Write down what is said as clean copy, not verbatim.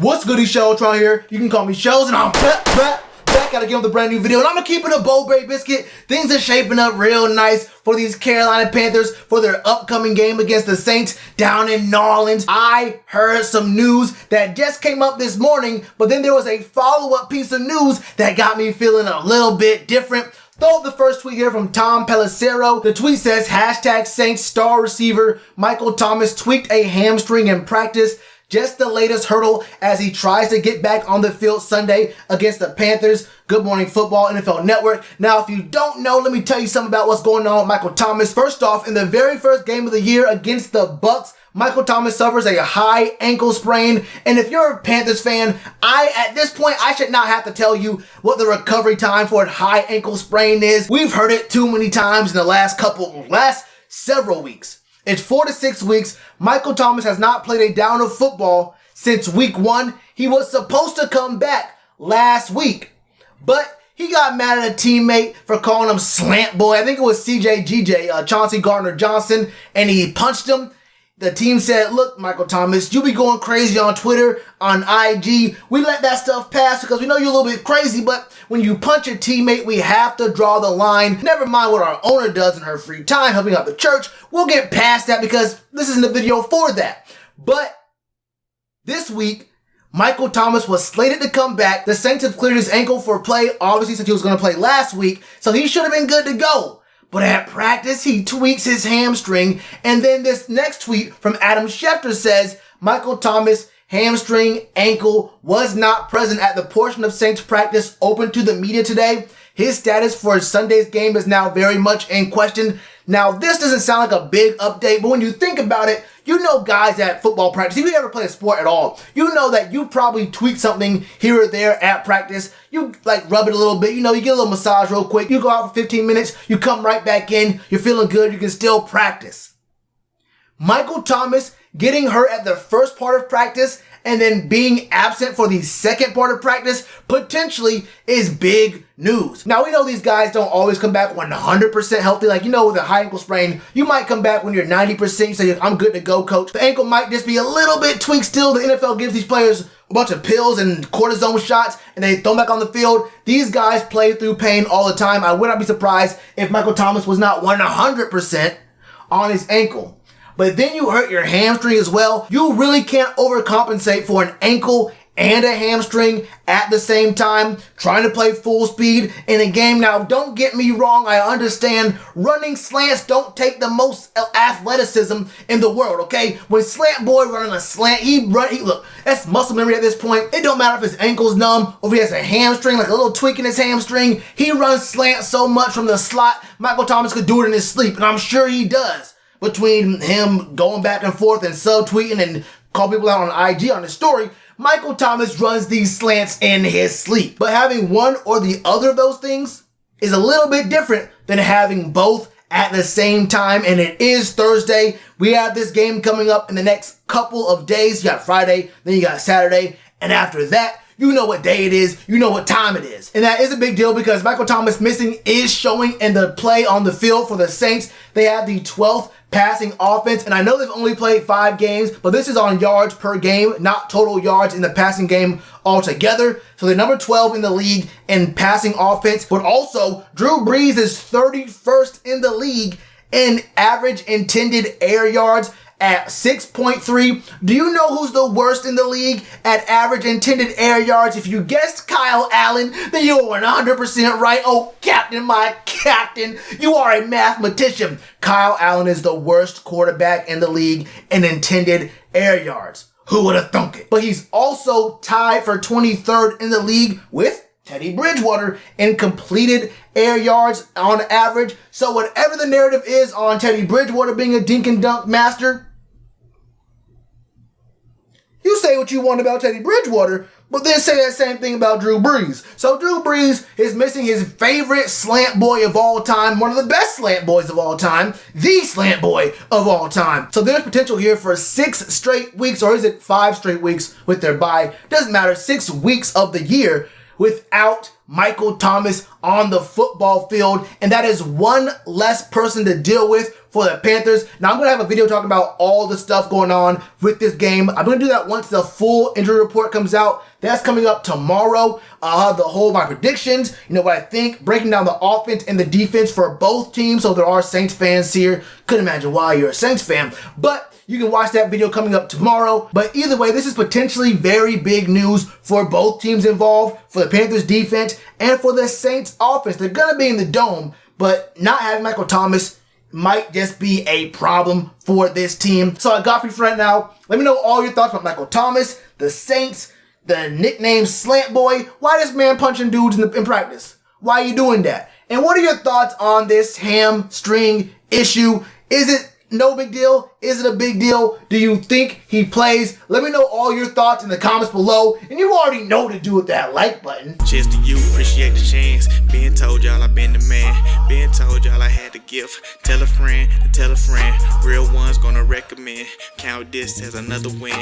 What's goody, Shellitronnn here. You can call me Shells, and I'm back at again with a brand new video, and I'm gonna keep it a Bowberry biscuit. Things are shaping up real nice for these Carolina Panthers for their upcoming game against the Saints down in New Orleans. I heard some news that just came up this morning, but then there was a follow-up piece of news that got me feeling a little bit different. Throw up the first tweet here from Tom Pelissero. The tweet says, hashtag Saints star receiver Michael Thomas tweaked a hamstring in practice. Just the latest hurdle as he tries to get back on the field Sunday against the Panthers. Good Morning Football, NFL Network. Now, if you don't know, let me tell you something about what's going on with Michael Thomas. First off, in the very first game of the year against the Bucs, Michael Thomas suffers a high ankle sprain. And if you're a Panthers fan, at this point, I should not have to tell you what the recovery time for a high ankle sprain is. We've heard it too many times in the last several weeks. It's 4 to 6 weeks. Michael Thomas has not played a down of football since week 1. He was supposed to come back last week, but he got mad at a teammate for calling him Slant Boy. I think it was Chauncey Gardner-Johnson, and he punched him. The team said, look, Michael Thomas, you be going crazy on Twitter, on IG. We let that stuff pass because we know you're a little bit crazy, but when you punch your teammate, we have to draw the line. Never mind what our owner does in her free time, helping out the church. We'll get past that because this isn't a video for that. But this week, Michael Thomas was slated to come back. The Saints have cleared his ankle for play, obviously, since he was going to play last week, so he should have been good to go. But at practice, he tweaks his hamstring. And then this next tweet from Adam Schefter says, Michael Thomas, hamstring, ankle, was not present at the portion of Saints practice open to the media today. His status for Sunday's game is now very much in question. Now, this doesn't sound like a big update, but when you think about it, you know guys at football practice, if you ever play a sport at all, you know that you probably tweak something here or there at practice. You rub it a little bit, you get a little massage real quick. You go out for 15 minutes, you come right back in, you're feeling good, you can still practice. Michael Thomas getting hurt at the first part of practice and then being absent for the second part of practice potentially is big news. Now, we know these guys don't always come back 100% healthy. With a high ankle sprain, you might come back when you're 90%. You say, I'm good to go, coach. The ankle might just be a little bit tweaked still. The NFL gives these players a bunch of pills and cortisone shots, and they throw them back on the field. These guys play through pain all the time. I would not be surprised if Michael Thomas was not 100% on his ankle. But then you hurt your hamstring as well. You really can't overcompensate for an ankle and a hamstring at the same time, trying to play full speed in a game. Now, don't get me wrong. I understand running slants don't take the most athleticism in the world, okay? When Slant Boy running a slant, look, that's muscle memory at this point. It don't matter if his ankle's numb or if he has a hamstring, like a little tweak in his hamstring. He runs slant so much from the slot, Michael Thomas could do it in his sleep, and I'm sure he does. Between him going back and forth and subtweeting and call people out on IG on his story, Michael Thomas runs these slants in his sleep. But having one or the other of those things is a little bit different than having both at the same time. And it is Thursday. We have this game coming up in the next couple of days. You got Friday, then you got Saturday. And after that, you know what day it is. You know what time it is. And that is a big deal because Michael Thomas missing is showing in the play on the field for the Saints. They have the 12th passing offense, and I know they've only played 5 games, but this is on yards per game, not total yards in the passing game altogether. So they're number 12 in the league in passing offense, but also Drew Brees is 31st in the league in average intended air yards at 6.3. Do you know who's the worst in the league at average intended air yards? If you guessed Kyle Allen, then you are 100% right. Oh, Captain, my Captain, you are a mathematician. Kyle Allen is the worst quarterback in the league in intended air yards. Who would have thunk it? But he's also tied for 23rd in the league with Teddy Bridgewater in completed air yards on average. So whatever the narrative is on Teddy Bridgewater being a dink and dunk master, you say what you want about Teddy Bridgewater, but then say that same thing about Drew Brees. So Drew Brees is missing his favorite slant boy of all time, one of the best slant boys of all time, the slant boy of all time. So there's potential here for 6 straight weeks, or is it 5 straight weeks with their bye? Doesn't matter, 6 weeks of the year without Michael Thomas on the football field, and that is one less person to deal with for the Panthers. Now, I'm going to have a video talking about all the stuff going on with this game. I'm going to do that once the full injury report comes out. That's coming up tomorrow. I'll have my predictions, what I think, breaking down the offense and the defense for both teams. So there are Saints fans here. Couldn't imagine why you're a Saints fan, but you can watch that video coming up tomorrow. But either way, this is potentially very big news for both teams involved, for the Panthers defense and for the Saints offense. They're going to be in the dome, but not having Michael Thomas might just be a problem for this team. So I got for you right now. Let me know all your thoughts about Michael Thomas, the Saints, the nickname Slant Boy. Why this man punching dudes in practice? Why are you doing that? And what are your thoughts on this hamstring issue? Is it no big deal? Is it a big deal? Do you think he plays? Let me know all your thoughts in the comments below. And you already know to do with that like button. Cheers to you, appreciate the chance. Being told y'all I been the man. Being told y'all I had the gift. Tell a friend to tell a friend. Real ones gonna recommend. Count this as another win.